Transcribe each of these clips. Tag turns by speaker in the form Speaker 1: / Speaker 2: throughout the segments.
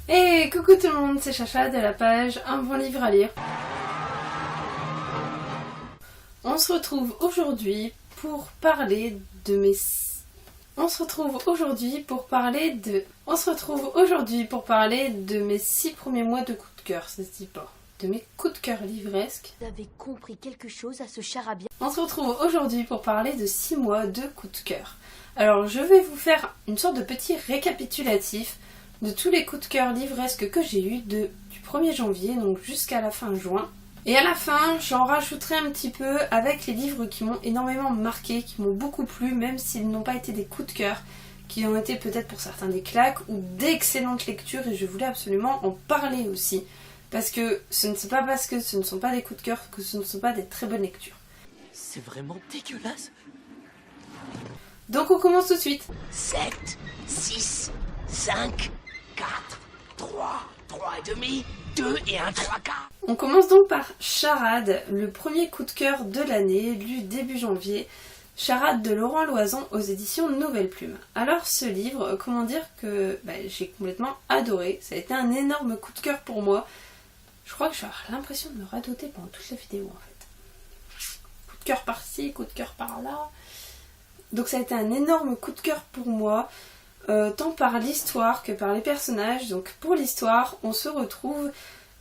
Speaker 1: Et coucou tout le monde, c'est Chacha de la page Un bon livre à lire. On se retrouve aujourd'hui pour parler de mes... On se retrouve aujourd'hui pour parler de mes 6 premiers mois de coup de cœur, ça se dit pas. De mes coups de cœur livresques.
Speaker 2: Vous avez compris quelque chose à ce charabia.
Speaker 1: On se retrouve aujourd'hui pour parler de 6 mois de coup de cœur. Alors je vais vous faire une sorte de petit récapitulatif de tous les coups de cœur livresques que j'ai eu du 1er janvier, donc jusqu'à la fin juin. Et à la fin, j'en rajouterai un petit peu avec les livres qui m'ont énormément marqué, qui m'ont beaucoup plu, même s'ils n'ont pas été des coups de cœur, qui ont été peut-être pour certains des claques ou d'excellentes lectures, et je voulais absolument en parler aussi. Parce que ce n'est pas parce que ce ne sont pas des coups de cœur que ce ne sont pas des très bonnes lectures.
Speaker 3: C'est vraiment dégueulasse.
Speaker 1: Donc on commence tout de suite.
Speaker 3: 7, 6, 5, 4, 3 et demi, 2 et un 3 quarts.
Speaker 1: On commence donc par Charade, le premier coup de cœur de l'année, lu début janvier. Charade de Laurent Loison aux éditions Nouvelle Plume. Alors ce livre, comment dire que j'ai complètement adoré. Ça a été un énorme coup de cœur pour moi. Je crois que je vais avoir l'impression de me radoter pendant toute la vidéo en fait. Coup de cœur par-ci, coup de cœur par-là. Donc ça a été un énorme coup de cœur pour moi, tant par l'histoire que par les personnages. Donc pour l'histoire, on se retrouve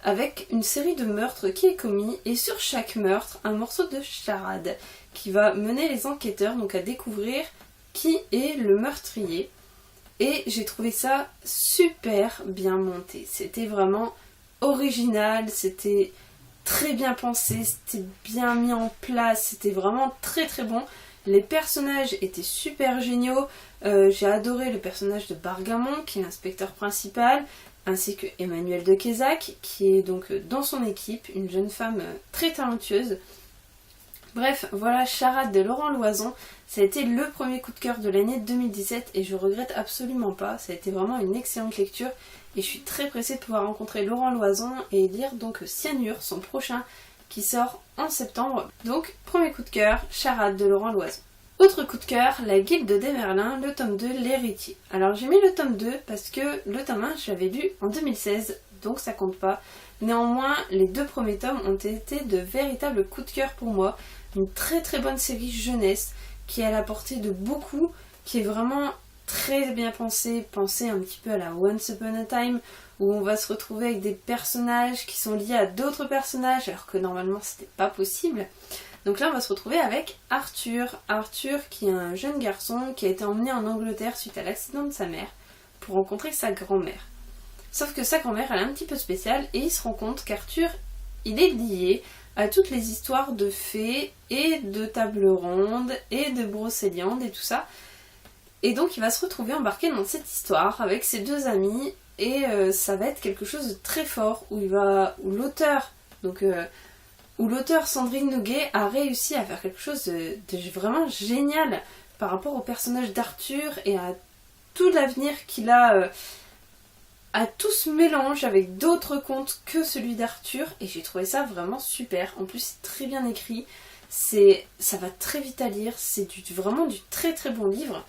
Speaker 1: avec une série de meurtres qui est commis, et sur chaque meurtre, un morceau de charade qui va mener les enquêteurs donc à découvrir qui est le meurtrier. Et j'ai trouvé ça super bien monté. C'était vraiment original, c'était très bien pensé, c'était bien mis en place, c'était vraiment très très bon. Les personnages étaient super géniaux. J'ai adoré le personnage de Bargamon, qui est l'inspecteur principal, ainsi que Emmanuel de Quézac, qui est donc dans son équipe, une jeune femme très talentueuse. Bref, voilà Charade de Laurent Loison. Ça a été le premier coup de cœur de l'année 2017 et je regrette absolument pas. Ça a été vraiment une excellente lecture et je suis très pressée de pouvoir rencontrer Laurent Loison et lire donc Cyanure, son prochain, qui sort en septembre. Donc, premier coup de cœur, Charade de Laurent Loison. Autre coup de cœur, La Guilde des Merlins, le tome 2, L'Héritier. Alors j'ai mis le tome 2 parce que le tome 1, je l'avais lu en 2016, donc ça compte pas. Néanmoins, les 2 premiers tomes ont été de véritables coups de cœur pour moi. Une très très bonne série jeunesse qui est à la portée de beaucoup, qui est vraiment très bien pensée un petit peu à la Once Upon a Time, où on va se retrouver avec des personnages qui sont liés à d'autres personnages, alors que normalement c'était pas possible. Donc là on va se retrouver avec Arthur qui est un jeune garçon qui a été emmené en Angleterre suite à l'accident de sa mère pour rencontrer sa grand-mère. Sauf que sa grand-mère elle est un petit peu spéciale et il se rend compte qu'Arthur il est lié à toutes les histoires de fées et de tables rondes et de brocéliande et tout ça. Et donc il va se retrouver embarqué dans cette histoire avec ses 2 amis et ça va être quelque chose de très fort où l'auteur Sandrine Nouguet a réussi à faire quelque chose de vraiment génial par rapport au personnage d'Arthur et à tout l'avenir qu'il a à tout ce mélange avec d'autres contes que celui d'Arthur, et j'ai trouvé ça vraiment super. En plus c'est très bien écrit, ça va très vite à lire, c'est vraiment du très très bon livre.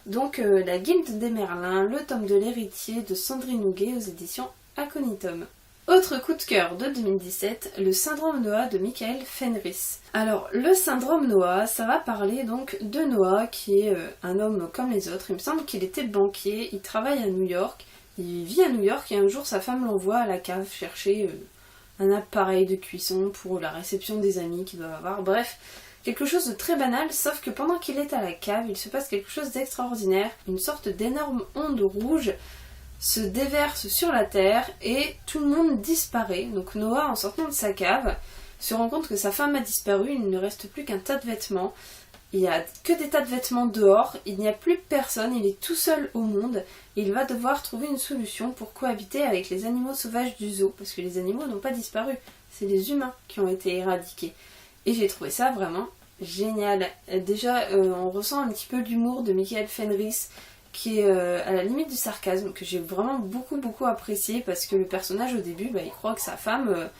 Speaker 1: Donc La Guilde des Merlins, le tome de l'Héritier de Sandrine Nouguet aux éditions Aconitum. Autre coup de cœur de 2017, le syndrome Noah de Michael Fenris. Alors le syndrome Noah, ça va parler donc de Noah qui est un homme comme les autres. Il me semble qu'il était banquier, il travaille à New York. Il vit à New York et un jour sa femme l'envoie à la cave chercher un appareil de cuisson pour la réception des amis qu'il doit avoir. Bref, quelque chose de très banal, sauf que pendant qu'il est à la cave, il se passe quelque chose d'extraordinaire. Une sorte d'énorme onde rouge se déverse sur la terre et tout le monde disparaît. Donc Noah, en sortant de sa cave, se rend compte que sa femme a disparu, il ne reste plus qu'un tas de vêtements. Il n'y a que des tas de vêtements dehors, il n'y a plus personne, il est tout seul au monde et il va devoir trouver une solution pour cohabiter avec les animaux sauvages du zoo, parce que les animaux n'ont pas disparu, c'est les humains qui ont été éradiqués. Et j'ai trouvé ça vraiment génial. Déjà, on ressent un petit peu l'humour de Michael Fenris, qui est à la limite du sarcasme, que j'ai vraiment beaucoup apprécié, parce que le personnage au début, il croit que sa femme...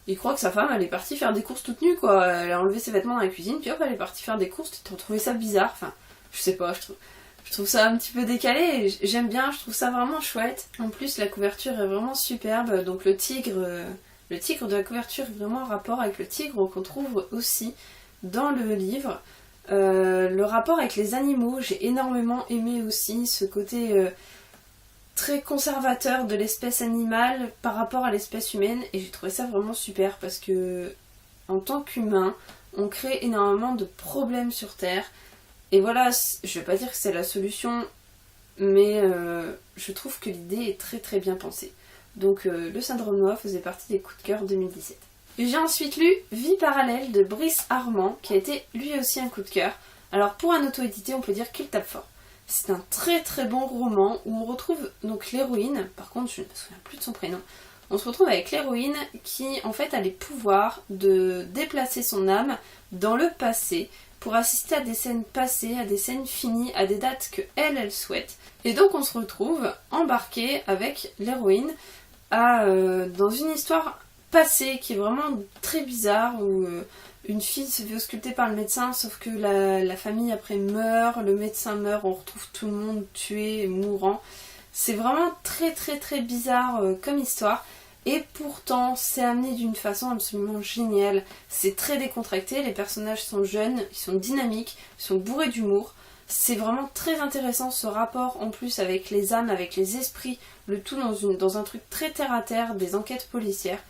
Speaker 1: elle est partie faire des courses toute nue, quoi. Elle a enlevé ses vêtements dans la cuisine, puis hop, elle est partie faire des courses. T'as trouvé ça bizarre, enfin, je sais pas, Je trouve ça un petit peu décalé et j'aime bien, je trouve ça vraiment chouette. En plus la couverture est vraiment superbe, donc le tigre de la couverture est vraiment en rapport avec le tigre qu'on trouve aussi dans le livre. Le rapport avec les animaux, j'ai énormément aimé aussi ce côté très conservateur de l'espèce animale par rapport à l'espèce humaine et j'ai trouvé ça vraiment super parce que en tant qu'humain, on crée énormément de problèmes sur Terre. Et voilà, je vais pas dire que c'est la solution, mais je trouve que l'idée est très très bien pensée. Donc le syndrome noir faisait partie des coups de cœur 2017. J'ai ensuite lu Vie parallèle de Brice Armand, qui a été lui aussi un coup de cœur. Alors pour un auto-édité, on peut dire qu'il tape fort. C'est un très très bon roman où on retrouve donc l'héroïne, par contre je ne me souviens plus de son prénom, on se retrouve avec l'héroïne qui en fait a les pouvoirs de déplacer son âme dans le passé pour assister à des scènes passées, à des scènes finies, à des dates que elle souhaite. Et donc on se retrouve embarqué avec l'héroïne dans une histoire passée qui est vraiment très bizarre où une fille se fait ausculter par le médecin sauf que la famille après meurt, le médecin meurt, on retrouve tout le monde tué, mourant. C'est vraiment très très très bizarre comme histoire. Et pourtant, c'est amené d'une façon absolument géniale. C'est très décontracté, les personnages sont jeunes, ils sont dynamiques, ils sont bourrés d'humour. C'est vraiment très intéressant ce rapport en plus avec les âmes, avec les esprits, le tout dans un truc très terre à terre, des enquêtes policières.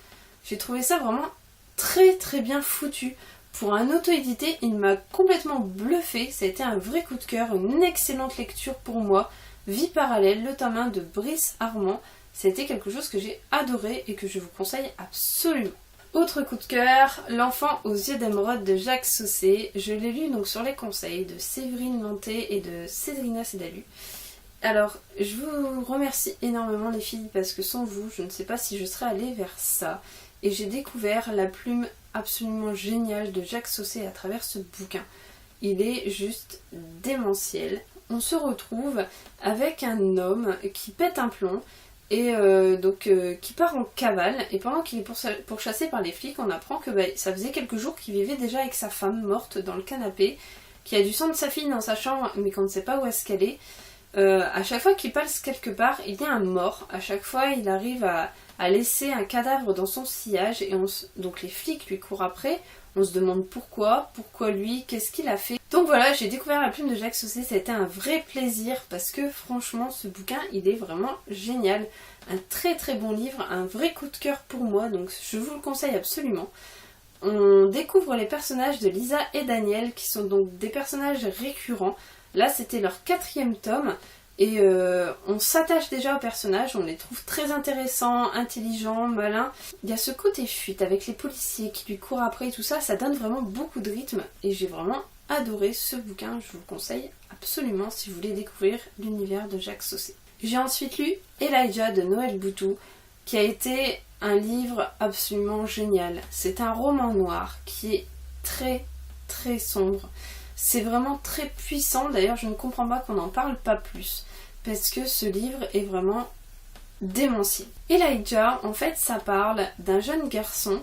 Speaker 1: J'ai trouvé ça vraiment très très bien foutu. Pour un auto-édité, il m'a complètement bluffé, ça a été un vrai coup de cœur, une excellente lecture pour moi. Vie parallèle, le tome 1 de Brice Armand. C'était quelque chose que j'ai adoré et que je vous conseille absolument. Autre coup de cœur, L'enfant aux yeux d'émeraude de Jacques Saucé. Je l'ai lu donc sur les conseils de Séverine Lanté et de Cédrina Sédalu. Alors, je vous remercie énormément les filles parce que sans vous, je ne sais pas si je serais allée vers ça. Et j'ai découvert la plume absolument géniale de Jacques Saucé à travers ce bouquin. Il est juste démentiel. On se retrouve avec un homme qui pète un plomb et qui part en cavale, et pendant qu'il est pourchassé par les flics, on apprend que ça faisait quelques jours qu'il vivait déjà avec sa femme morte dans le canapé, qui a du sang de sa fille dans sa chambre mais qu'on ne sait pas où est-ce qu'elle est. À chaque fois qu'il passe quelque part, il y a un mort. À chaque fois, il arrive à laisser un cadavre dans son sillage et donc les flics lui courent après. On se demande pourquoi lui, qu'est-ce qu'il a fait. Donc voilà, j'ai découvert la plume de Jacques Saucé, ça a été un vrai plaisir parce que franchement ce bouquin il est vraiment génial. Un très très bon livre, un vrai coup de cœur pour moi, donc je vous le conseille absolument. On découvre les personnages de Lisa et Daniel qui sont donc des personnages récurrents. Là c'était leur 4e tome. Et on s'attache déjà aux personnages, on les trouve très intéressants, intelligents, malins. Il y a ce côté fuite avec les policiers qui lui courent après et tout ça, ça donne vraiment beaucoup de rythme. Et j'ai vraiment adoré ce bouquin, je vous le conseille absolument si vous voulez découvrir l'univers de Jacques Saucé. J'ai ensuite lu Elijah de Noël Boutou, qui a été un livre absolument génial. C'est un roman noir qui est très très sombre. C'est vraiment très puissant, d'ailleurs je ne comprends pas qu'on n'en parle pas plus, parce que ce livre est vraiment démentiel. Elijah, en fait ça parle d'un jeune garçon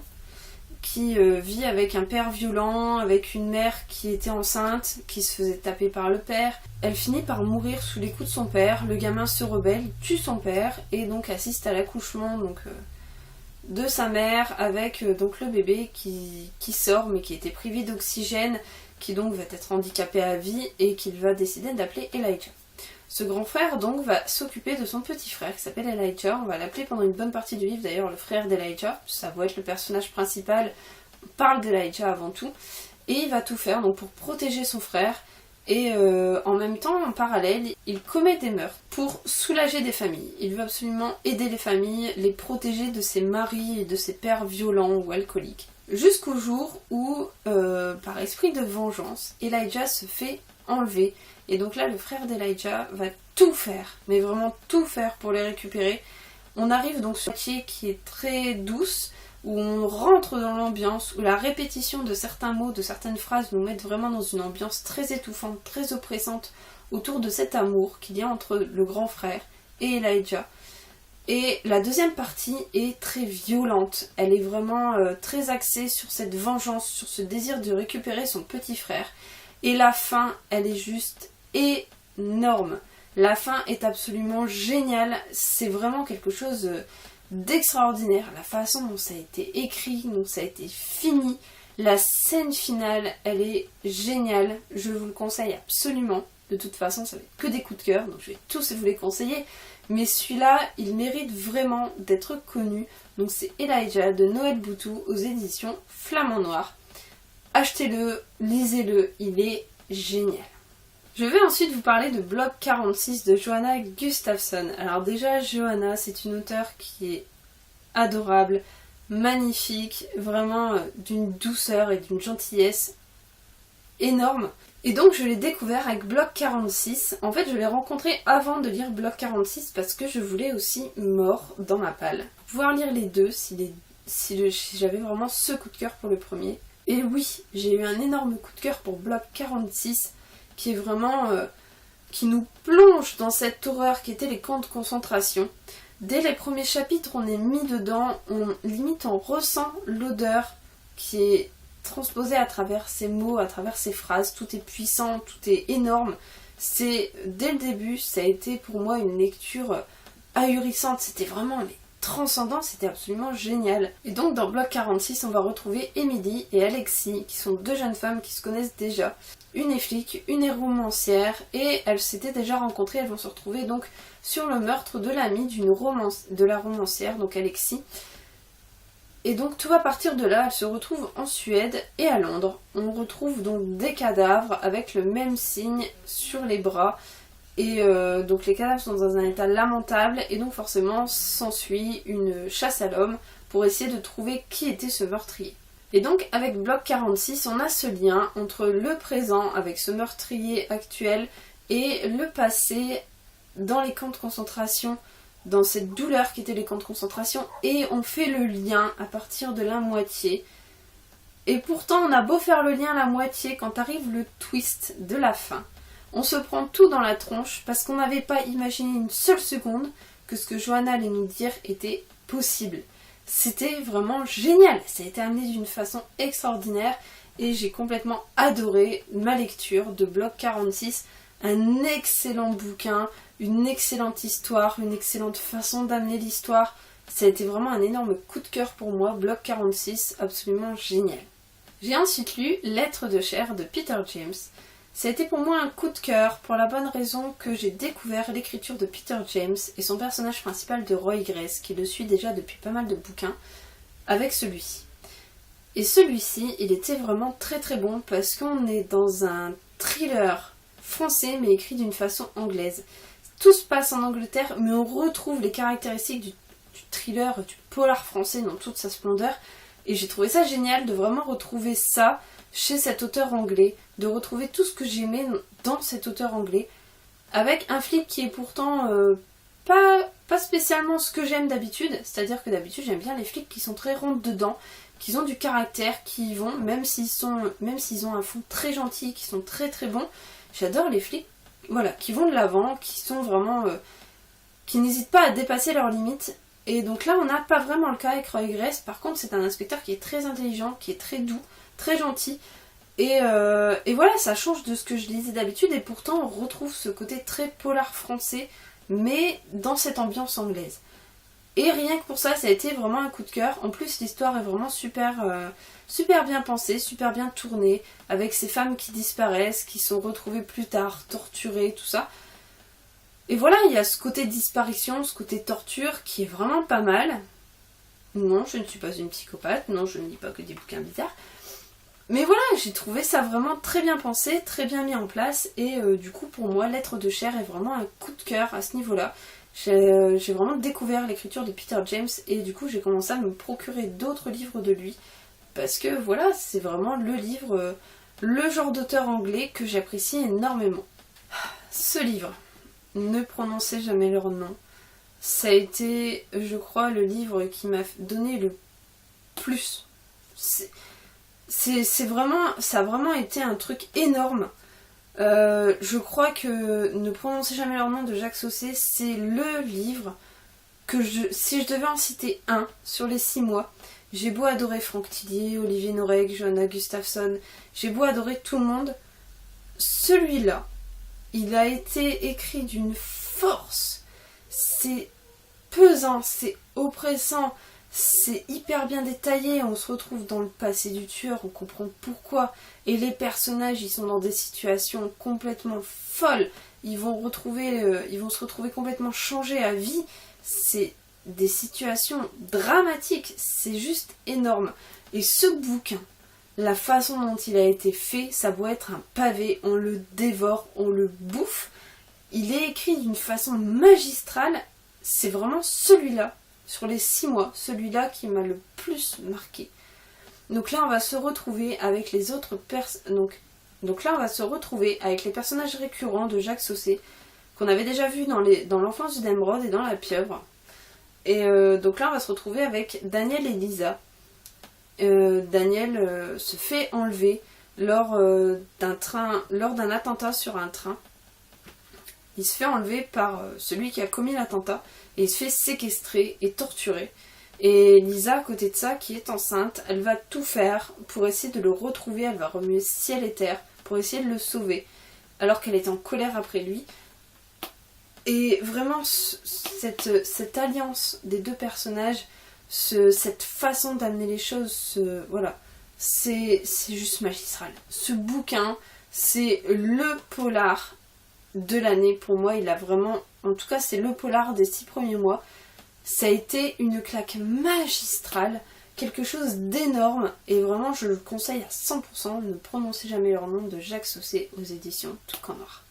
Speaker 1: qui vit avec un père violent, avec une mère qui était enceinte, qui se faisait taper par le père. Elle finit par mourir sous les coups de son père, le gamin se rebelle, tue son père et donc assiste à l'accouchement de sa mère avec donc le bébé qui sort mais qui était privé d'oxygène, qui donc va être handicapé à vie et qu'il va décider d'appeler Elijah. Ce grand frère donc va s'occuper de son petit frère qui s'appelle Elijah, on va l'appeler pendant une bonne partie du livre d'ailleurs le frère d'Elijah, ça va être le personnage principal, on parle d'Elijah avant tout, et il va tout faire donc pour protéger son frère et en même temps en parallèle il commet des meurtres pour soulager des familles, il veut absolument aider les familles, les protéger de ses maris et de ses pères violents ou alcooliques. Jusqu'au jour où, par esprit de vengeance, Elijah se fait enlever. Et donc là, le frère d'Elijah va tout faire, mais vraiment tout faire pour les récupérer. On arrive donc sur une partie qui est très douce, où on rentre dans l'ambiance, où la répétition de certains mots, de certaines phrases nous mettent vraiment dans une ambiance très étouffante, très oppressante, autour de cet amour qu'il y a entre le grand frère et Elijah. Et la deuxième partie est très violente, elle est vraiment très axée sur cette vengeance, sur ce désir de récupérer son petit frère. Et la fin, elle est juste énorme. La fin est absolument géniale, c'est vraiment quelque chose d'extraordinaire. La façon dont ça a été écrit, dont ça a été fini, la scène finale, elle est géniale. Je vous le conseille absolument. De toute façon, ça va être que des coups de cœur, donc je vais tous vous les conseiller. Mais celui-là, il mérite vraiment d'être connu. Donc c'est Elijah de Noël Boutou aux éditions Flamand Noir. Achetez-le, lisez-le, il est génial. Je vais ensuite vous parler de Bloc 46 de Johanna Gustafsson. Alors déjà, Johanna, c'est une auteure qui est adorable, magnifique, vraiment d'une douceur et d'une gentillesse énorme. Et donc je l'ai découvert avec Bloc 46. En fait, je l'ai rencontré avant de lire Bloc 46 parce que je voulais aussi Mort dans ma palle. Pouvoir lire les deux si j'avais vraiment ce coup de cœur pour le premier. Et oui, j'ai eu un énorme coup de cœur pour Bloc 46 qui est vraiment... qui nous plonge dans cette horreur qui était les camps de concentration. Dès les premiers chapitres, on est mis dedans, limite on ressent l'odeur qui est transposée à travers ces mots, à travers ces phrases. Tout est puissant, tout est énorme. Dès le début, ça a été pour moi une lecture ahurissante. C'était vraiment transcendant, c'était absolument génial. Et donc dans Bloc 46, on va retrouver Emily et Alexis, qui sont deux jeunes femmes qui se connaissent déjà. Une est flic, une est romancière, et elles s'étaient déjà rencontrées, elles vont se retrouver donc sur le meurtre de l'amie de la romancière, donc Alexis. Et donc tout va partir de là, elles se retrouvent en Suède et à Londres. On retrouve donc des cadavres avec le même signe sur les bras. Et donc les cadavres sont dans un état lamentable et donc forcément s'ensuit une chasse à l'homme pour essayer de trouver qui était ce meurtrier. Et donc avec Bloc 46, on a ce lien entre le présent avec ce meurtrier actuel et le passé dans les camps de concentration, dans cette douleur qui étaient les camps de concentration, et on fait le lien à partir de la moitié. Et pourtant on a beau faire le lien à la moitié, quand arrive le twist de la fin, on se prend tout dans la tronche parce qu'on n'avait pas imaginé une seule seconde que ce que Johanna allait nous dire était possible. C'était vraiment génial, ça a été amené d'une façon extraordinaire et j'ai complètement adoré ma lecture de Bloc 46. Un excellent bouquin, une excellente histoire, une excellente façon d'amener l'histoire. Ça a été vraiment un énorme coup de cœur pour moi, Bloc 46, absolument génial. J'ai ensuite lu Lettres de chair de Peter James. Ça a été pour moi un coup de cœur pour la bonne raison que j'ai découvert l'écriture de Peter James et son personnage principal de Roy Grace, qui le suit déjà depuis pas mal de bouquins, avec celui-ci. Et celui-ci, il était vraiment très très bon parce qu'on est dans un thriller français mais écrit d'une façon anglaise. Tout se passe en Angleterre mais on retrouve les caractéristiques du thriller, du polar français dans toute sa splendeur. Et j'ai trouvé ça génial de vraiment retrouver ça chez cet auteur anglais, de retrouver tout ce que j'aimais dans cet auteur anglais, avec un flic qui est pourtant pas spécialement ce que j'aime d'habitude, c'est-à-dire que d'habitude j'aime bien les flics qui sont très rondes dedans, qui ont du caractère, qui y vont, même s'ils ont un fond très gentil, qui sont très très bons, j'adore les flics, voilà, qui vont de l'avant, qui sont vraiment... qui n'hésitent pas à dépasser leurs limites. Et donc là on n'a pas vraiment le cas avec Roy Grace, par contre c'est un inspecteur qui est très intelligent, qui est très doux, très gentil, et voilà, ça change de ce que je lisais d'habitude, et pourtant on retrouve ce côté très polar français, mais dans cette ambiance anglaise. Et rien que pour ça, ça a été vraiment un coup de cœur. En plus l'histoire est vraiment super bien pensée, super bien tournée, avec ces femmes qui disparaissent, qui sont retrouvées plus tard, torturées, tout ça. Et voilà, il y a ce côté disparition, ce côté torture qui est vraiment pas mal. Non, je ne suis pas une psychopathe, non, je ne lis pas que des bouquins bizarres. Mais voilà, j'ai trouvé ça vraiment très bien pensé, très bien mis en place, et du coup pour moi, Lettres de chair est vraiment un coup de cœur à ce niveau-là. J'ai vraiment découvert l'écriture de Peter James, et du coup j'ai commencé à me procurer d'autres livres de lui, parce que voilà, c'est vraiment le livre, le genre d'auteur anglais que j'apprécie énormément. Ce livre, Ne prononcez jamais leur nom, ça a été, je crois, le livre qui m'a donné le plus. Ça a vraiment été un truc énorme. Je crois que Ne prononcez jamais leur nom de Jacques Saucé, c'est le livre que si je devais en citer un sur les 6 mois, j'ai beau adorer Franck Tillier, Olivier Norek, Johanna Gustafsson, j'ai beau adorer tout le monde, celui-là, il a été écrit d'une force, c'est pesant, c'est oppressant, c'est hyper bien détaillé, on se retrouve dans le passé du tueur, on comprend pourquoi, et les personnages ils sont dans des situations complètement folles, ils vont se retrouver complètement changés à vie, c'est des situations dramatiques, c'est juste énorme. Et ce bouquin, la façon dont il a été fait, ça doit être un pavé, on le dévore, on le bouffe, il est écrit d'une façon magistrale, c'est vraiment celui-là, sur les 6 mois, celui-là qui m'a le plus marqué. Donc là on va se retrouver avec les autres donc là on va se retrouver avec les personnages récurrents de Jacques Saucé, qu'on avait déjà vu dans l'enfance d'Emeraude et dans La Pieuvre. Et donc là on va se retrouver avec Daniel et Lisa. Daniel se fait enlever lors d'un attentat sur un train. Il se fait enlever par celui qui a commis l'attentat et il se fait séquestrer et torturer. Et Lisa, à côté de ça, qui est enceinte, elle va tout faire pour essayer de le retrouver, elle va remuer ciel et terre pour essayer de le sauver, alors qu'elle est en colère après lui. Et vraiment, cette alliance des deux personnages, cette façon d'amener les choses, voilà, c'est juste magistral. Ce bouquin, c'est le polar de l'année pour moi. Il a vraiment, en tout cas c'est le polar des 6 premiers mois. Ça a été une claque magistrale, quelque chose d'énorme, et vraiment je le conseille à 100%. Ne prononcez jamais leur nom, de Jacques Saucé aux éditions Toucan Noir.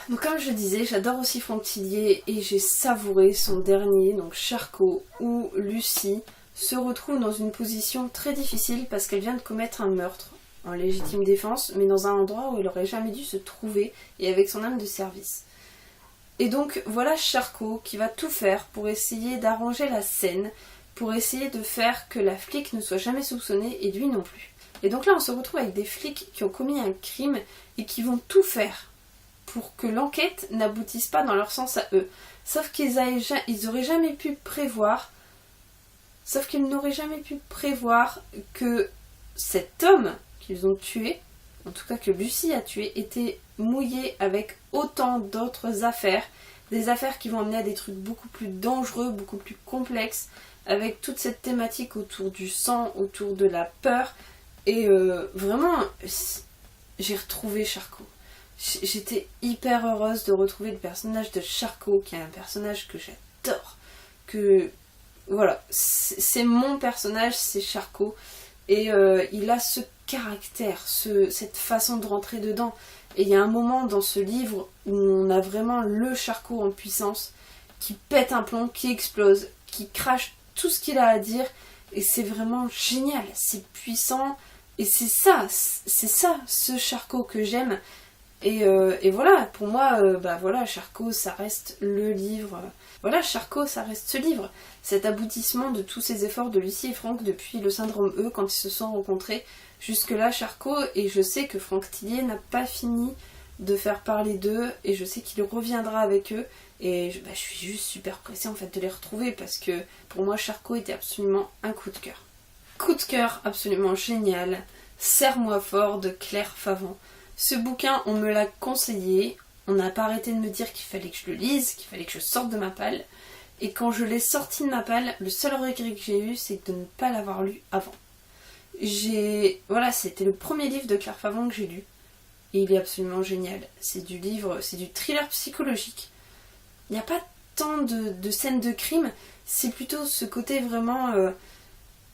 Speaker 1: Donc comme je disais, j'adore aussi Franck Tillier et j'ai savouré son dernier, donc Charcot, où Lucie se retrouve dans une position très difficile parce qu'elle vient de commettre un meurtre en légitime défense, mais dans un endroit où elle aurait jamais dû se trouver et avec son âme de service. Et donc voilà Charcot qui va tout faire pour essayer d'arranger la scène, pour essayer de faire que la flic ne soit jamais soupçonnée et lui non plus. Et donc là on se retrouve avec des flics qui ont commis un crime et qui vont tout faire pour que l'enquête n'aboutisse pas dans leur sens à eux. Sauf qu'ils n'auraient jamais pu prévoir que cet homme qu'ils ont tué, en tout cas que Lucie a tué, était mouillé avec autant d'autres affaires, des affaires qui vont amener à des trucs beaucoup plus dangereux, beaucoup plus complexes, avec toute cette thématique autour du sang, autour de la peur, et vraiment, j'ai retrouvé Charcot. J'étais hyper heureuse de retrouver le personnage de Charcot, qui est un personnage que j'adore, que voilà, c'est mon personnage, c'est Charcot, et il a ce caractère, cette façon de rentrer dedans. Et il y a un moment dans ce livre où on a vraiment le Charcot en puissance, qui pète un plomb, qui explose, qui crache tout ce qu'il a à dire, et c'est vraiment génial, c'est puissant, et c'est ça ce Charcot que j'aime. Et voilà, pour moi, voilà, Charcot, ça reste le livre. Voilà, Charcot, ça reste ce livre. Cet aboutissement de tous ces efforts de Lucie et Franck depuis le syndrome E, quand ils se sont rencontrés. Jusque-là, Charcot, et je sais que Franck Tillier n'a pas fini de faire parler d'eux, et je sais qu'il reviendra avec eux. Et je suis juste super pressée en fait de les retrouver, parce que pour moi, Charcot était absolument un coup de cœur. Coup de cœur absolument génial. Serre-moi fort de Claire Favant. Ce bouquin, on me l'a conseillé, on n'a pas arrêté de me dire qu'il fallait que je le lise, qu'il fallait que je sorte de ma palle. Et quand je l'ai sorti de ma palle, le seul regret que j'ai eu, c'est de ne pas l'avoir lu avant. Voilà, c'était le premier livre de Claire Favant que j'ai lu. Et il est absolument génial. C'est du thriller psychologique. Il n'y a pas tant de scènes de crime, c'est plutôt ce côté vraiment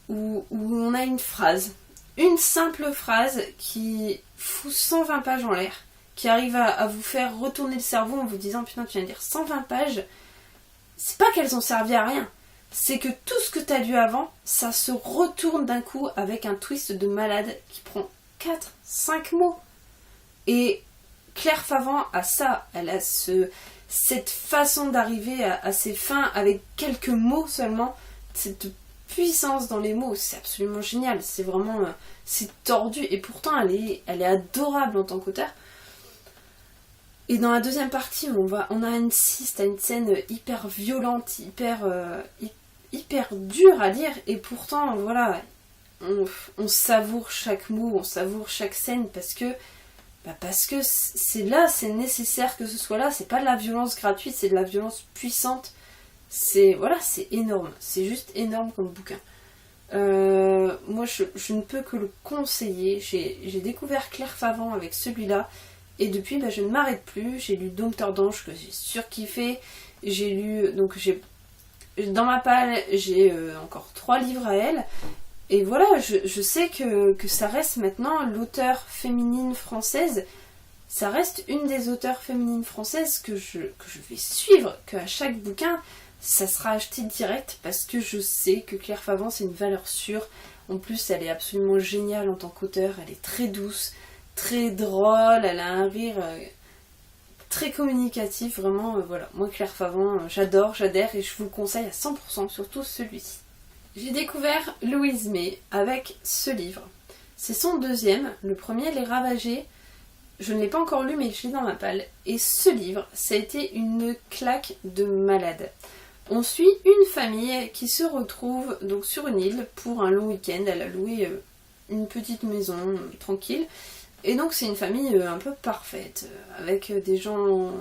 Speaker 1: où on a une phrase. Une simple phrase qui fout 120 pages en l'air, qui arrive à vous faire retourner le cerveau en vous disant putain, tu viens de lire 120 pages. C'est pas qu'elles ont servi à rien, c'est que tout ce que t'as lu avant, ça se retourne d'un coup avec un twist de malade qui prend 4-5 mots. Et Claire Favant a ça, elle a cette façon d'arriver à ses fins avec quelques mots seulement, cette puissance dans les mots, c'est absolument génial, c'est vraiment, c'est tordu, et pourtant elle est adorable en tant qu'auteur. Et dans la deuxième partie, on assiste à une scène hyper violente, hyper dure à lire, et pourtant, voilà, on savoure chaque mot, on savoure chaque scène, parce que parce que c'est là, c'est nécessaire que ce soit là, c'est pas de la violence gratuite, c'est de la violence puissante. C'est énorme, c'est juste énorme comme bouquin. Moi je ne peux que le conseiller. J'ai découvert Claire Favant avec celui-là et depuis je ne m'arrête plus. J'ai lu Dompteur d'ange que j'ai surkiffé. J'ai lu, dans ma palle j'ai encore 3 livres à elle. Et voilà, je sais que ça reste maintenant l'auteure féminine française. Ça reste une des auteurs féminines françaises que je vais suivre, qu'à chaque bouquin ça sera acheté direct parce que je sais que Claire Favant c'est une valeur sûre. En plus elle est absolument géniale en tant qu'auteure, elle est très douce, très drôle, elle a un rire très communicatif, vraiment voilà. Moi Claire Favant j'adhère et je vous le conseille à 100%, surtout celui-ci. J'ai découvert Louise May avec ce livre. C'est son deuxième, le premier Les Ravagés. Je ne l'ai pas encore lu mais je l'ai dans ma palle. Et ce livre, ça a été une claque de malade. On suit une famille qui se retrouve donc sur une île pour un long week-end. Elle a loué une petite maison tranquille. Et donc c'est une famille un peu parfaite, avec des gens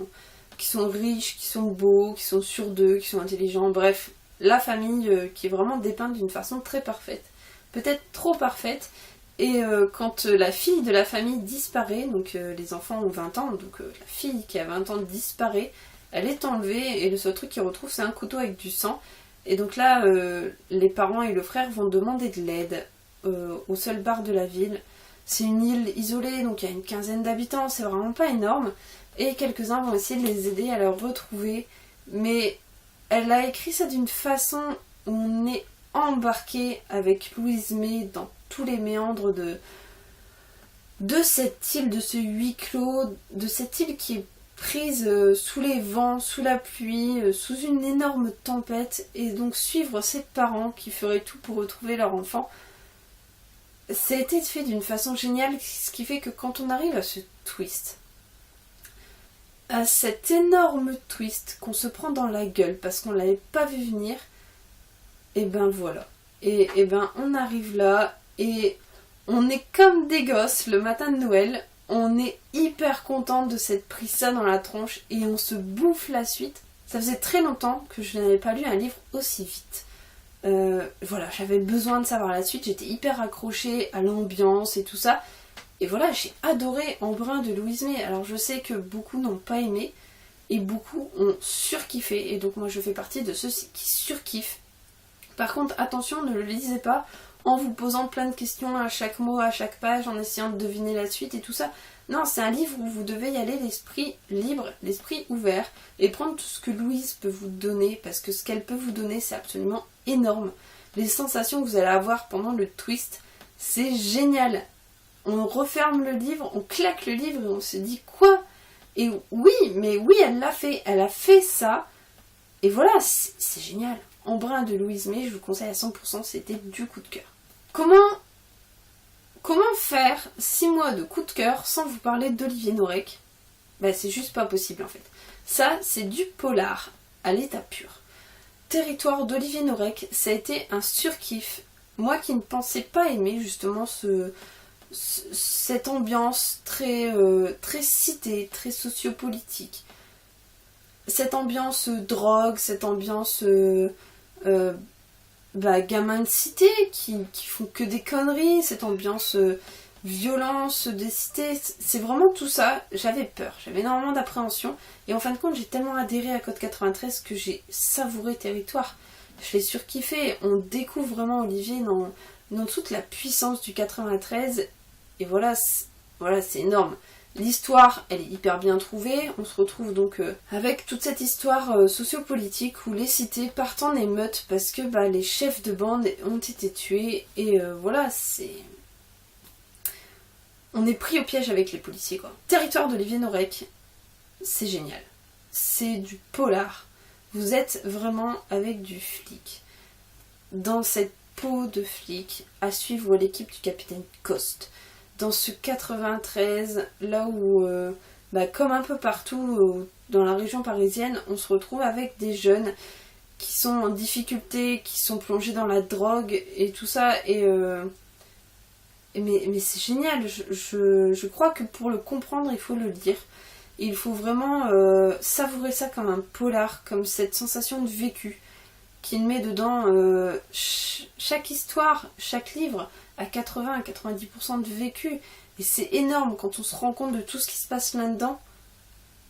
Speaker 1: qui sont riches, qui sont beaux, qui sont sûrs d'eux, qui sont intelligents. Bref, la famille qui est vraiment dépeinte d'une façon très parfaite. Peut-être trop parfaite. Et quand la fille de la famille disparaît, donc les enfants ont 20 ans, donc la fille qui a 20 ans disparaît, elle est enlevée et le seul truc qu'ils retrouvent c'est un couteau avec du sang. Et donc là, les parents et le frère vont demander de l'aide au seul bar de la ville. C'est une île isolée, donc il y a une quinzaine d'habitants, c'est vraiment pas énorme. Et quelques-uns vont essayer de les aider à le retrouver. Mais elle a écrit ça d'une façon où on est embarqué avec Louise May dans tous les méandres de cette île, de ce huis clos, de cette île qui est prise sous les vents, sous la pluie, sous une énorme tempête, et donc suivre ses parents qui feraient tout pour retrouver leur enfant. Ça a été fait d'une façon géniale, ce qui fait que quand on arrive à ce twist, à cet énorme twist qu'on se prend dans la gueule parce qu'on l'avait pas vu venir, et ben voilà. Et ben on arrive là et on est comme des gosses le matin de Noël. On est hyper content de s'être pris ça dans la tronche et on se bouffe la suite. Ça faisait très longtemps que je n'avais pas lu un livre aussi vite. Voilà, j'avais besoin de savoir la suite, j'étais hyper accrochée à l'ambiance et tout ça. Et voilà, j'ai adoré Embrun de Louise May. Alors je sais que beaucoup n'ont pas aimé et beaucoup ont surkiffé. Et donc moi je fais partie de ceux qui surkiffent. Par contre, attention, ne le lisez pas en vous posant plein de questions à chaque mot, à chaque page, en essayant de deviner la suite et tout ça. Non, c'est un livre où vous devez y aller l'esprit libre, l'esprit ouvert, et prendre tout ce que Louise peut vous donner, parce que ce qu'elle peut vous donner, c'est absolument énorme. Les sensations que vous allez avoir pendant le twist, c'est génial. On referme le livre, on claque le livre et on se dit quoi ? Et oui, elle l'a fait, elle a fait ça, et voilà, c'est génial. Embrun de Louise May, je vous conseille à 100%, c'était du coup de cœur. Comment faire 6 mois de coup de cœur sans vous parler d'Olivier Norek ? C'est juste pas possible en fait. Ça, c'est du polar à l'état pur. Territoire d'Olivier Norek, ça a été un surkiff. Moi qui ne pensais pas aimer justement cette ambiance très citée, très sociopolitique. Cette ambiance drogue, cette ambiance gamins de cité qui font que des conneries, cette ambiance violence des cités, c'est vraiment tout ça. J'avais peur, j'avais énormément d'appréhension et en fin de compte j'ai tellement adhéré à Code 93 que j'ai savouré Territoire. Je l'ai surkiffé, on découvre vraiment Olivier dans toute la puissance du 93 et voilà, c'est énorme. L'histoire, elle est hyper bien trouvée. On se retrouve donc avec toute cette histoire sociopolitique où les cités partent en émeute parce que les chefs de bande ont été tués. Et voilà, on est pris au piège avec les policiers, quoi. Territoire d'Olivier Norek, c'est génial. C'est du polar. Vous êtes vraiment avec du flic. Dans cette peau de flic, à suivre l'équipe du capitaine Coste. Dans ce 93, là où, comme un peu partout dans la région parisienne, on se retrouve avec des jeunes qui sont en difficulté, qui sont plongés dans la drogue et tout ça. Et mais c'est génial. Je crois que pour le comprendre, il faut le lire. Et il faut vraiment savourer ça comme un polar, comme cette sensation de vécu qu'il met dedans. Chaque histoire, chaque livre a 80 à 90% de vécu. Et c'est énorme quand on se rend compte de tout ce qui se passe là-dedans.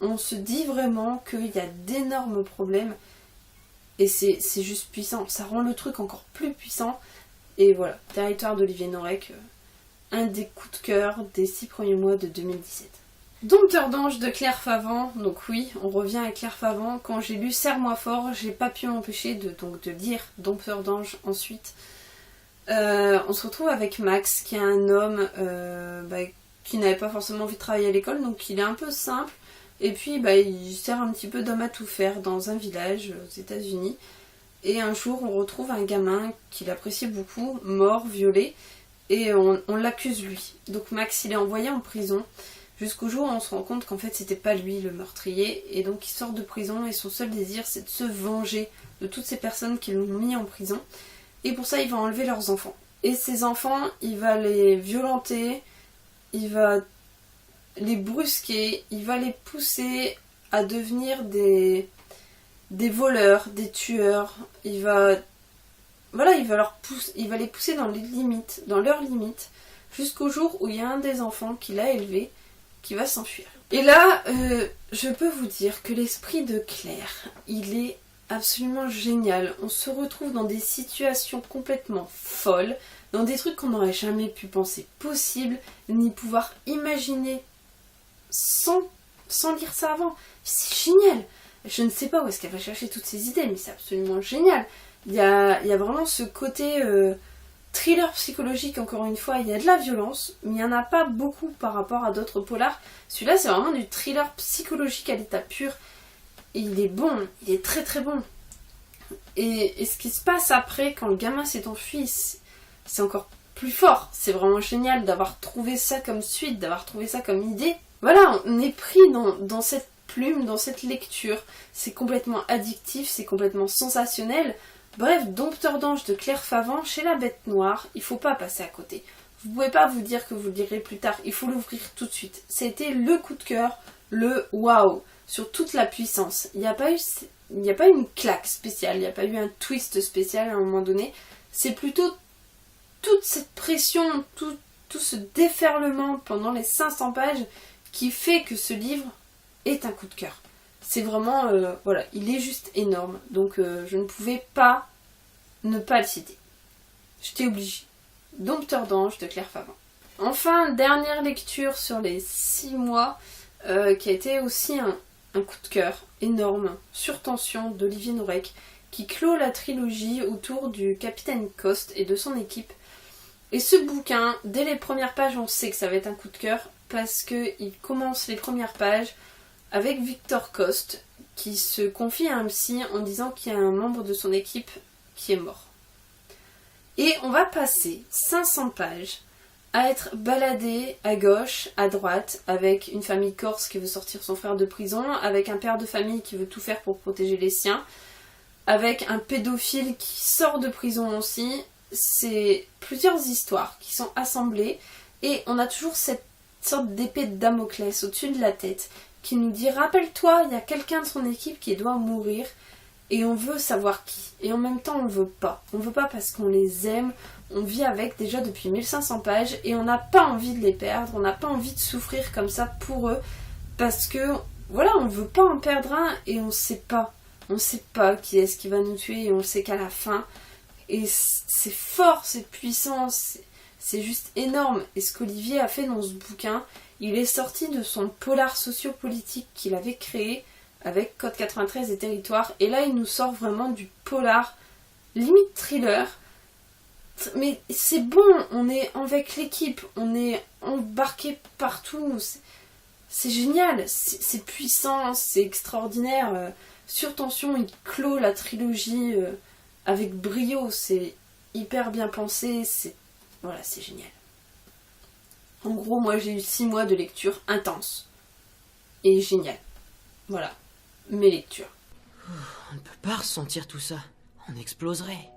Speaker 1: On se dit vraiment qu'il y a d'énormes problèmes. Et c'est juste puissant. Ça rend le truc encore plus puissant. Et voilà, Territoire d'Olivier Norek, un des coups de cœur des 6 premiers mois de 2017. Dompteur d'ange de Claire Favant. Donc oui, on revient à Claire Favant. Quand j'ai lu Serre-moi fort, j'ai pas pu m'empêcher de lire Dompteur d'ange ensuite. On se retrouve avec Max, qui est un homme qui n'avait pas forcément envie de travailler à l'école, donc il est un peu simple. Et puis il sert un petit peu d'homme à tout faire dans un village aux États-Unis. Et un jour, on retrouve un gamin qu'il appréciait beaucoup, mort, violé, et on l'accuse lui. Donc Max, il est envoyé en prison, jusqu'au jour où on se rend compte qu'en fait, c'était pas lui le meurtrier, et donc il sort de prison, et son seul désir, c'est de se venger de toutes ces personnes qui l'ont mis en prison. Et pour ça, il va enlever leurs enfants. Et ces enfants, il va les violenter, il va les brusquer, il va les pousser à devenir des voleurs, des tueurs. Il va les pousser dans leurs limites, jusqu'au jour où il y a un des enfants qu'il a élevé qui va s'enfuir. Et là, je peux vous dire que l'esprit de Claire, il est absolument génial. On se retrouve dans des situations complètement folles, dans des trucs qu'on n'aurait jamais pu penser possible, ni pouvoir imaginer sans lire ça avant. C'est génial. Je ne sais pas où est-ce qu'elle va chercher toutes ces idées, mais c'est absolument génial. Il y a vraiment ce côté thriller psychologique, encore une fois. Il y a de la violence, mais il n'y en a pas beaucoup par rapport à d'autres polars. Celui-là, c'est vraiment du thriller psychologique à l'état pur. Et il est bon, il est très très bon. Et ce qui se passe après, quand le gamin s'est enfui, c'est encore plus fort. C'est vraiment génial d'avoir trouvé ça comme suite, d'avoir trouvé ça comme idée. Voilà, on est pris dans cette plume, dans cette lecture. C'est complètement addictif, c'est complètement sensationnel. Bref, Dompteur d'ange de Claire Favant chez La Bête Noire, il faut pas passer à côté. Vous pouvez pas vous dire que vous le lirez plus tard, il faut l'ouvrir tout de suite. C'était le coup de cœur, le waouh, sur toute la puissance. Il n'y a pas eu une claque spéciale, il n'y a pas eu un twist spécial à un moment donné. C'est plutôt toute cette pression, tout ce déferlement pendant les 500 pages qui fait que ce livre est un coup de cœur. C'est vraiment, voilà, il est juste énorme. Donc je ne pouvais pas ne pas le citer. J'étais obligée. Dompteur d'ange de Claire Favant. Enfin, dernière lecture sur les 6 mois, qui a été aussi un coup de cœur énorme, Sur tension d'Olivier Norek, qui clôt la trilogie autour du capitaine Coste et de son équipe. Et ce bouquin, dès les premières pages, on sait que ça va être un coup de cœur, parce qu'il commence les premières pages avec Victor Coste, qui se confie à un psy en disant qu'il y a un membre de son équipe qui est mort. Et on va passer 500 pages à être baladé à gauche, à droite, avec une famille corse qui veut sortir son frère de prison, avec un père de famille qui veut tout faire pour protéger les siens, avec un pédophile qui sort de prison aussi. C'est plusieurs histoires qui sont assemblées, et on a toujours cette sorte d'épée de Damoclès au-dessus de la tête qui nous dit « Rappelle-toi, il y a quelqu'un de son équipe qui doit mourir » et on veut savoir qui. Et en même temps, on veut pas. On veut pas parce qu'on les aime, on vit avec déjà depuis 1500 pages et on n'a pas envie de les perdre, on n'a pas envie de souffrir comme ça pour eux parce que, voilà, on veut pas en perdre un et on sait pas. On sait pas qui est-ce qui va nous tuer et on sait qu'à la fin. Et c'est fort, c'est puissant, c'est juste énorme. Et ce qu'Olivier a fait dans ce bouquin, il est sorti de son polar sociopolitique qu'il avait créé avec Code 93 et Territoire. Et là, il nous sort vraiment du polar, limite thriller. Mais c'est bon, on est avec l'équipe, on est embarqué partout. C'est génial, c'est puissant, c'est extraordinaire. Sur tension, il clôt la trilogie avec brio. C'est hyper bien pensé, voilà, c'est génial. En gros, moi j'ai eu 6 mois de lecture intense. Et génial. Voilà, mes lectures.
Speaker 3: On ne peut pas ressentir tout ça. On exploserait.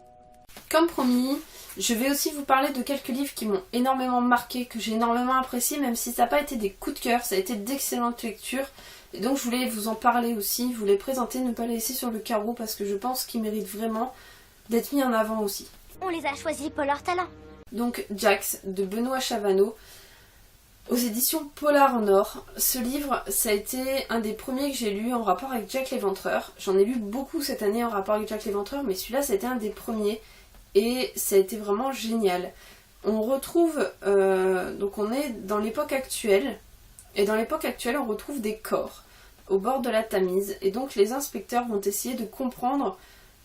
Speaker 1: Comme promis, je vais aussi vous parler de quelques livres qui m'ont énormément marqué, que j'ai énormément apprécié, même si ça n'a pas été des coups de cœur, ça a été d'excellentes lectures. Et donc je voulais vous en parler aussi, vous les présenter, ne pas les laisser sur le carreau parce que je pense qu'ils méritent vraiment d'être mis en avant aussi.
Speaker 2: On les a choisis pour leur talent.
Speaker 1: Donc Jax de Benoît Chavanneau, aux éditions Polar en Or. Ce livre, ça a été un des premiers que j'ai lu en rapport avec Jack l'Éventreur. J'en ai lu beaucoup cette année en rapport avec Jack l'Éventreur, mais celui-là, ça a été un des premiers. Et ça a été vraiment génial. On retrouve, donc on est dans l'époque actuelle, et dans l'époque actuelle, on retrouve des corps au bord de la Tamise. Et donc les inspecteurs vont essayer de comprendre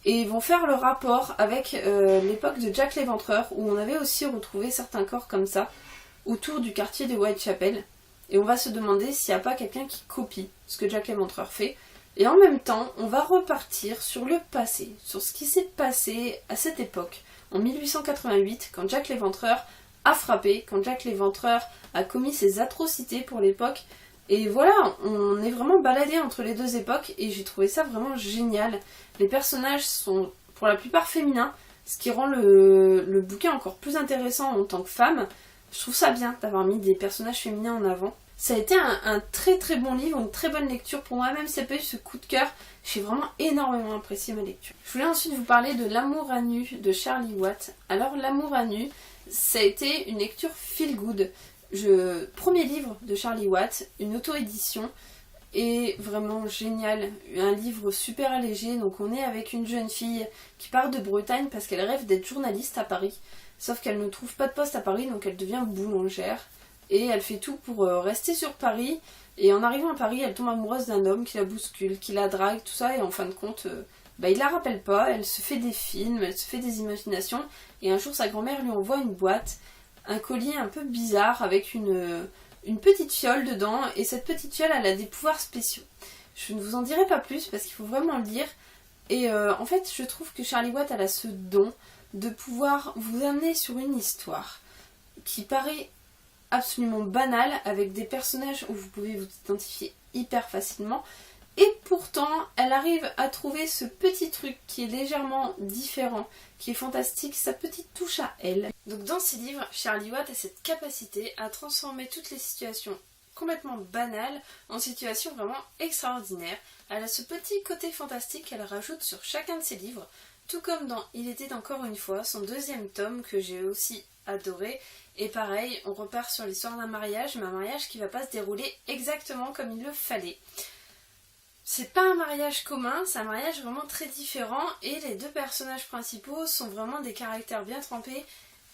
Speaker 1: et vont faire le rapport avec l'époque de Jack l'Éventreur, où on avait aussi retrouvé certains corps comme ça, autour du quartier de Whitechapel. Et on va se demander s'il n'y a pas quelqu'un qui copie ce que Jack l'Éventreur fait. Et en même temps, on va repartir sur le passé, sur ce qui s'est passé à cette époque, en 1888, quand Jack l'Éventreur a frappé, quand Jack l'Éventreur a commis ses atrocités pour l'époque. Et voilà, on est vraiment baladé entre les deux époques et j'ai trouvé ça vraiment génial. Les personnages sont pour la plupart féminins, ce qui rend le bouquin encore plus intéressant en tant que femme. Je trouve ça bien d'avoir mis des personnages féminins en avant. Ça a été un très très bon livre, une très bonne lecture pour moi, même si ça n'a pas eu ce coup de cœur. J'ai vraiment énormément apprécié ma lecture. Je voulais ensuite vous parler de L'amour à nu de Charlie Watt. Alors L'amour à nu, ça a été une lecture feel good. Premier livre de Charlie Watt, une auto-édition, et vraiment génial. Un livre super allégé, donc on est avec une jeune fille qui part de Bretagne parce qu'elle rêve d'être journaliste à Paris. Sauf qu'elle ne trouve pas de poste à Paris, donc elle devient boulangère. Et elle fait tout pour rester sur Paris. Et en arrivant à Paris, elle tombe amoureuse d'un homme qui la bouscule, qui la drague, tout ça. Et en fin de compte, il la rappelle pas. Elle se fait des films, elle se fait des imaginations. Et un jour, sa grand-mère lui envoie une boîte, un collier un peu bizarre avec une petite fiole dedans. Et cette petite fiole, elle a des pouvoirs spéciaux. Je ne vous en dirai pas plus parce qu'il faut vraiment le lire. Et en fait, je trouve que Charlie Watt, elle a ce don de pouvoir vous amener sur une histoire qui paraît absolument banale, avec des personnages où vous pouvez vous identifier hyper facilement, et pourtant elle arrive à trouver ce petit truc qui est légèrement différent, qui est fantastique, sa petite touche à elle. Donc dans ces livres, Charlie Watt a cette capacité à transformer toutes les situations complètement banales en situations vraiment extraordinaires. Elle a ce petit côté fantastique qu'elle rajoute sur chacun de ses livres, tout comme dans Il était encore une fois, son deuxième tome que j'ai aussi adoré. Et pareil, on repart sur l'histoire d'un mariage, mais un mariage qui va pas se dérouler exactement comme il le fallait. C'est pas un mariage commun, c'est un mariage vraiment très différent, et les deux personnages principaux sont vraiment des caractères bien trempés.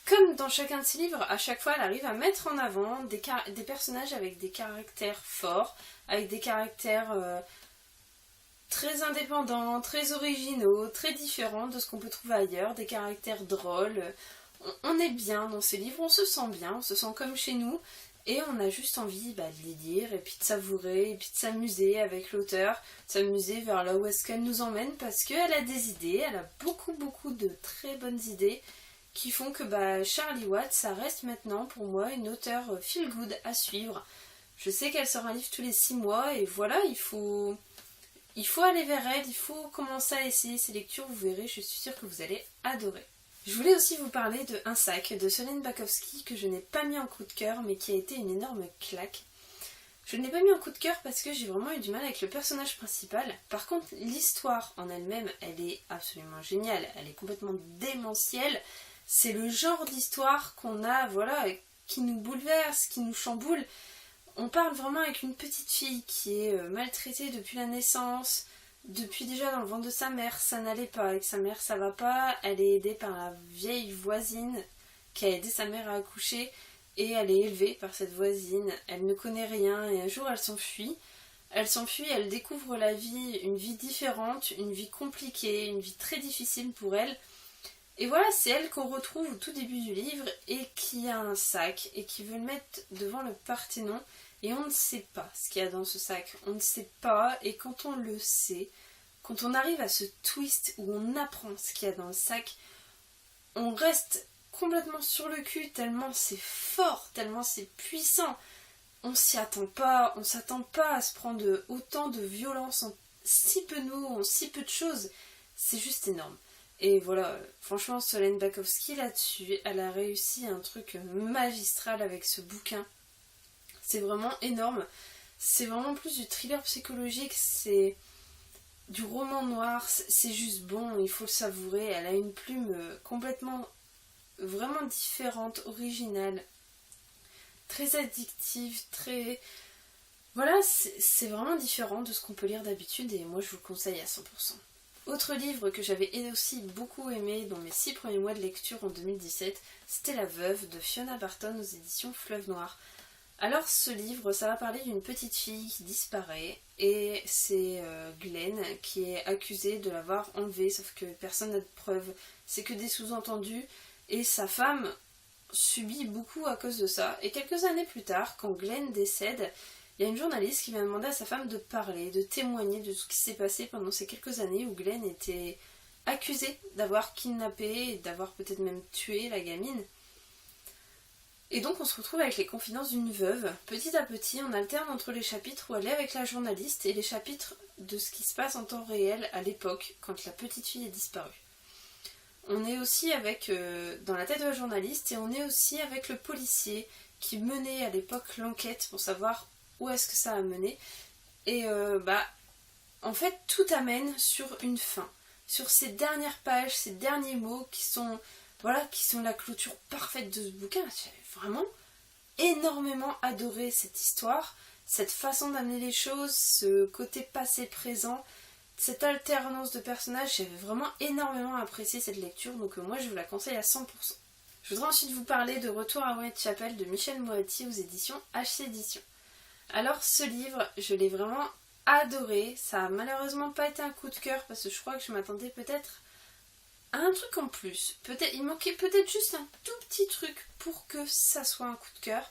Speaker 1: Comme dans chacun de ses livres, à chaque fois elle arrive à mettre en avant des personnages avec des caractères forts, avec des caractères très indépendants, très originaux, très différents de ce qu'on peut trouver ailleurs, des caractères drôles. On est bien dans ces livres, on se sent bien, on se sent comme chez nous, et on a juste envie de les lire, et puis de savourer, et puis de s'amuser avec l'auteur, de s'amuser vers là où est-ce qu'elle nous emmène, parce qu'elle a des idées, elle a beaucoup de très bonnes idées, qui font que Charlie Watt, ça reste maintenant pour moi une auteure feel good à suivre. Je sais qu'elle sort un livre tous les 6 mois, et voilà, il faut aller vers elle, il faut commencer à essayer ses lectures, vous verrez, je suis sûre que vous allez adorer. Je voulais aussi vous parler de Un sac de Solène Bakowski que je n'ai pas mis en coup de cœur mais qui a été une énorme claque. Je ne l'ai pas mis en coup de cœur parce que j'ai vraiment eu du mal avec le personnage principal. Par contre, l'histoire en elle-même, elle est absolument géniale, elle est complètement démentielle. C'est le genre d'histoire qu'on a, voilà, qui nous bouleverse, qui nous chamboule. On parle vraiment avec une petite fille qui est maltraitée depuis la naissance. Depuis déjà dans le ventre de sa mère, ça n'allait pas. Avec sa mère, ça va pas. Elle est aidée par la vieille voisine qui a aidé sa mère à accoucher. Et elle est élevée par cette voisine. Elle ne connaît rien et un jour elle s'enfuit. Elle découvre la vie, une vie différente, une vie compliquée, une vie très difficile pour elle. Et voilà, c'est elle qu'on retrouve au tout début du livre et qui a un sac et qui veut le mettre devant le Parthénon. Et on ne sait pas ce qu'il y a dans ce sac, on ne sait pas, et quand on le sait, quand on arrive à ce twist où on apprend ce qu'il y a dans le sac, on reste complètement sur le cul tellement c'est fort, tellement c'est puissant. On s'y attend pas, on s'attend pas à se prendre autant de violence en si peu de mots, en si peu de choses. C'est juste énorme. Et voilà, franchement, Solène Bakowski là-dessus, elle a réussi un truc magistral avec ce bouquin. C'est vraiment énorme. C'est vraiment plus du thriller psychologique, c'est du roman noir, c'est juste bon, il faut le savourer. Elle a une plume complètement, vraiment différente, originale, très addictive, très... Voilà, c'est vraiment différent de ce qu'on peut lire d'habitude et moi je vous le conseille à 100%. Autre livre que j'avais aussi beaucoup aimé dans mes 6 premiers mois de lecture en 2017, c'était La Veuve de Fiona Barton aux éditions Fleuve Noir. Alors ce livre, ça va parler d'une petite fille qui disparaît et c'est Glenn qui est accusée de l'avoir enlevée, sauf que personne n'a de preuves, c'est que des sous-entendus et sa femme subit beaucoup à cause de ça. Et quelques années plus tard, quand Glenn décède, il y a une journaliste qui va demander à sa femme de parler, de témoigner de ce qui s'est passé pendant ces quelques années où Glenn était accusé d'avoir kidnappé et d'avoir peut-être même tué la gamine. Et donc on se retrouve avec les confidences d'une veuve. Petit à petit, on alterne entre les chapitres où elle est avec la journaliste et les chapitres de ce qui se passe en temps réel à l'époque, quand la petite fille est disparue. On est aussi avec dans la tête de la journaliste et on est aussi avec le policier qui menait à l'époque l'enquête pour savoir où est-ce que ça a mené. Et en fait, tout amène sur une fin. Sur ces dernières pages, ces derniers mots qui sont la clôture parfaite de ce bouquin. J'ai vraiment énormément adoré cette histoire, cette façon d'amener les choses, ce côté passé-présent, cette alternance de personnages. J'avais vraiment énormément apprécié cette lecture, donc moi je vous la conseille à 100%. Je voudrais ensuite vous parler de Retour à Whitechapel de Michel Moati aux éditions HC Éditions. Alors ce livre, je l'ai vraiment adoré. Ça a malheureusement pas été un coup de cœur parce que je crois que je m'attendais peut-être à un truc en plus. Il manquait peut-être juste un tout petit truc pour que ça soit un coup de cœur.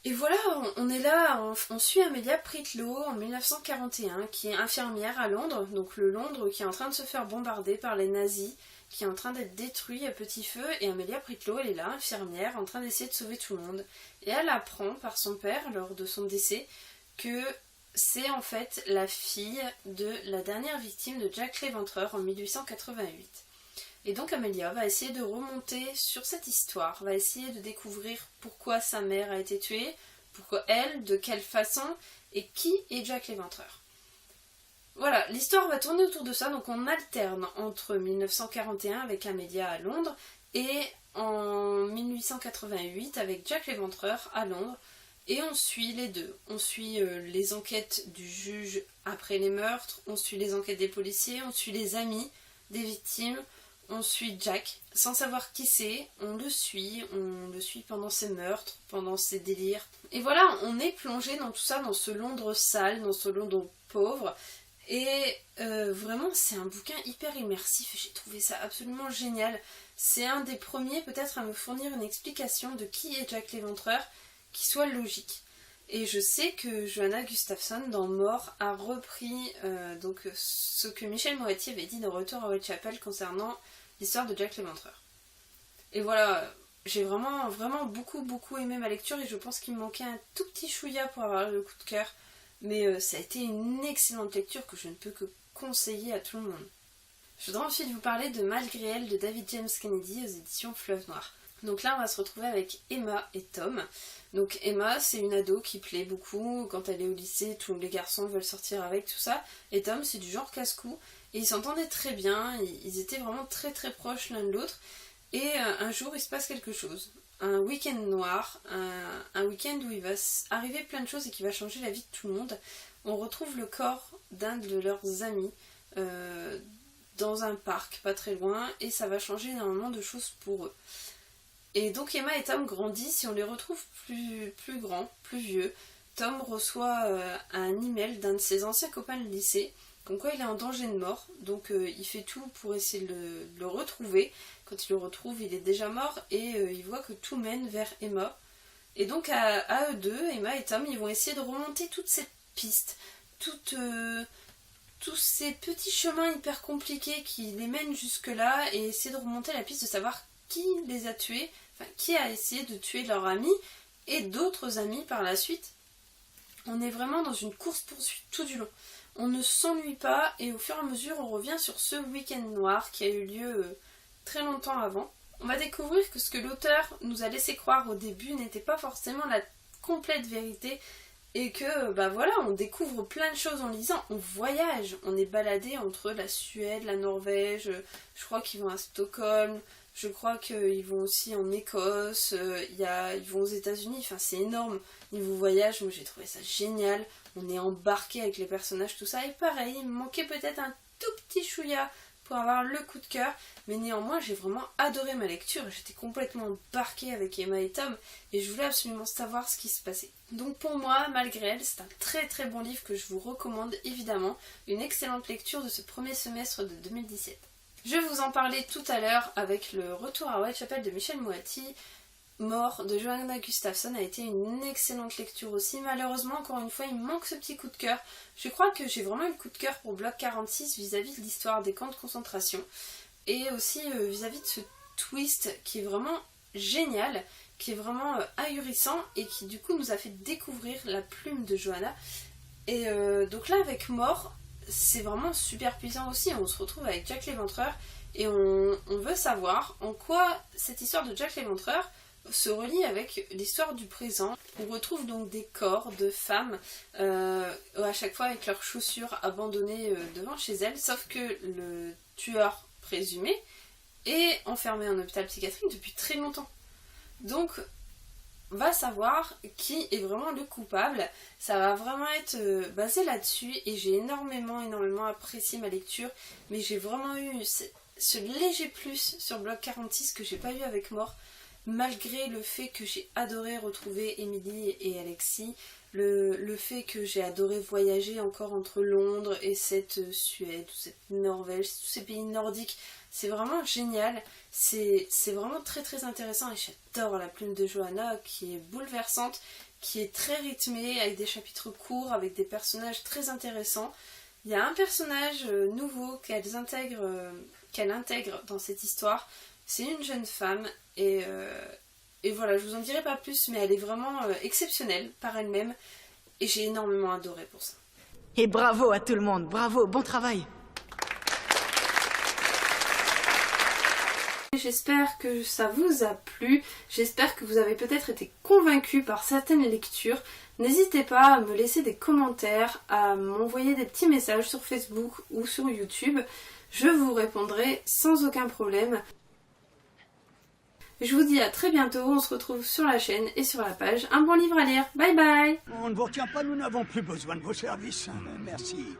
Speaker 1: Et voilà, on est là, on suit Amelia Pritlow en 1941 qui est infirmière à Londres, donc le Londres qui est en train de se faire bombarder par les nazis, qui est en train d'être détruit à petit feu, et Amelia Pritlow, elle est là, infirmière, en train d'essayer de sauver tout le monde. Et elle apprend par son père, lors de son décès, que c'est en fait la fille de la dernière victime de Jack l'Éventreur en 1888. Et donc Amelia va essayer de remonter sur cette histoire, va essayer de découvrir pourquoi sa mère a été tuée, pourquoi elle, de quelle façon, et qui est Jack l'Éventreur. Voilà, l'histoire va tourner autour de ça, donc on alterne entre 1941 avec Amelia à Londres et en 1888 avec Jack l'Éventreur à Londres, et on suit les deux. On suit les enquêtes du juge après les meurtres, on suit les enquêtes des policiers, on suit les amis des victimes, on suit Jack, sans savoir qui c'est, on le suit pendant ses meurtres, pendant ses délires. Et voilà, on est plongé dans tout ça, dans ce Londres sale, dans ce Londres pauvre. Et vraiment, c'est un bouquin hyper immersif, j'ai trouvé ça absolument génial. C'est un des premiers peut-être à me fournir une explication de qui est Jack l'Éventreur, qui soit logique. Et je sais que Johanna Gustafsson dans Mort a repris donc ce que Michel Moati avait dit dans Retour à Whitechapel concernant l'histoire de Jack l'Éventreur. Et voilà, j'ai vraiment beaucoup aimé ma lecture et je pense qu'il me manquait un tout petit chouïa pour avoir le coup de cœur. Mais ça a été une excellente lecture que je ne peux que conseiller à tout le monde. Je voudrais ensuite vous parler de Malgré elle de David James Kennedy aux éditions Fleuve Noir. Donc là on va se retrouver avec Emma et Tom. Donc Emma c'est une ado qui plaît beaucoup, quand elle est au lycée tous les garçons veulent sortir avec, tout ça. Et Tom c'est du genre casse-cou et ils s'entendaient très bien, ils étaient vraiment très proches l'un de l'autre. Et un jour il se passe quelque chose. Un week-end noir, un week-end où il va arriver plein de choses et qui va changer la vie de tout le monde. On retrouve le corps d'un de leurs amis dans un parc pas très loin et ça va changer énormément de choses pour eux. Et donc Emma et Tom grandissent et on les retrouve plus grands, plus vieux. Tom reçoit un email d'un de ses anciens copains de lycée, comme quoi il est en danger de mort, donc il fait tout pour essayer de le retrouver. Quand il le retrouve, il est déjà mort et il voit que tout mène vers Emma. Et donc à eux deux, Emma et Tom, ils vont essayer de remonter toute cette piste, tous ces petits chemins hyper compliqués qui les mènent jusque-là et essayer de remonter la piste de savoir qui les a tués, enfin qui a essayé de tuer leur ami et d'autres amis par la suite. On est vraiment dans une course-poursuite tout du long. on ne s'ennuie pas et au fur et à mesure on revient sur ce week-end noir qui a eu lieu très longtemps avant. On va découvrir que ce que l'auteur nous a laissé croire au début n'était pas forcément la complète vérité et que voilà, on découvre plein de choses en lisant, on voyage, on est baladé entre la Suède, la Norvège, je crois qu'ils vont à Stockholm, je crois qu'ils vont aussi en Écosse, ils vont aux États-Unis, enfin c'est énorme. Niveau voyage, moi j'ai trouvé ça génial, on est embarqué avec les personnages, tout ça, et pareil, il me manquait peut-être un tout petit chouïa pour avoir le coup de cœur, mais néanmoins j'ai vraiment adoré ma lecture, j'étais complètement embarquée avec Emma et Tom, et je voulais absolument savoir ce qui se passait. Donc pour moi, malgré elle, c'est un très très bon livre que je vous recommande évidemment, une excellente lecture de ce premier semestre de 2017. Je vais vous en parler tout à l'heure avec le retour à Whitechapel de Michel Moati. Mort de Johanna Gustafsson a été une excellente lecture aussi. Malheureusement, encore une fois, il me manque ce petit coup de cœur. Je crois que j'ai vraiment eu le coup de cœur pour Bloc 46 vis-à-vis de l'histoire des camps de concentration. Et aussi vis-à-vis de ce twist qui est vraiment génial, qui est vraiment ahurissant et qui du coup nous a fait découvrir la plume de Johanna. Et donc là avec Mort, c'est vraiment super puissant aussi. On se retrouve avec Jack l'Éventreur et on veut savoir en quoi cette histoire de Jack l'Éventreur se relie avec l'histoire du présent. On retrouve donc des corps de femmes à chaque fois avec leurs chaussures abandonnées devant chez elles, sauf que le tueur présumé est enfermé en hôpital psychiatrique depuis très longtemps. Donc va savoir qui est vraiment le coupable. Ça va vraiment être basé là-dessus et j'ai énormément apprécié ma lecture, mais j'ai vraiment eu ce léger plus sur Bloc 46 que j'ai pas eu avec Mort. Malgré le fait que j'ai adoré retrouver Émilie et Alexis, le fait que j'ai adoré voyager encore entre Londres et cette Suède, ou cette Norvège, tous ces pays nordiques, c'est vraiment génial, c'est vraiment très très intéressant et j'adore la plume de Johanna qui est bouleversante, qui est très rythmée, avec des chapitres courts, avec des personnages très intéressants. Il y a un personnage nouveau qu'elle intègre dans cette histoire. C'est une jeune femme et voilà, je vous en dirai pas plus, mais elle est vraiment exceptionnelle par elle-même et j'ai énormément adoré pour ça.
Speaker 4: Et bravo à tout le monde, bravo, bon travail.
Speaker 1: J'espère que ça vous a plu, j'espère que vous avez peut-être été convaincus par certaines lectures. N'hésitez pas à me laisser des commentaires, à m'envoyer des petits messages sur Facebook ou sur YouTube. Je vous répondrai sans aucun problème. Je vous dis à très bientôt, on se retrouve sur la chaîne et sur la page. Un bon livre à lire, bye bye.
Speaker 5: On ne vous retient pas, nous n'avons plus besoin de vos services. Merci.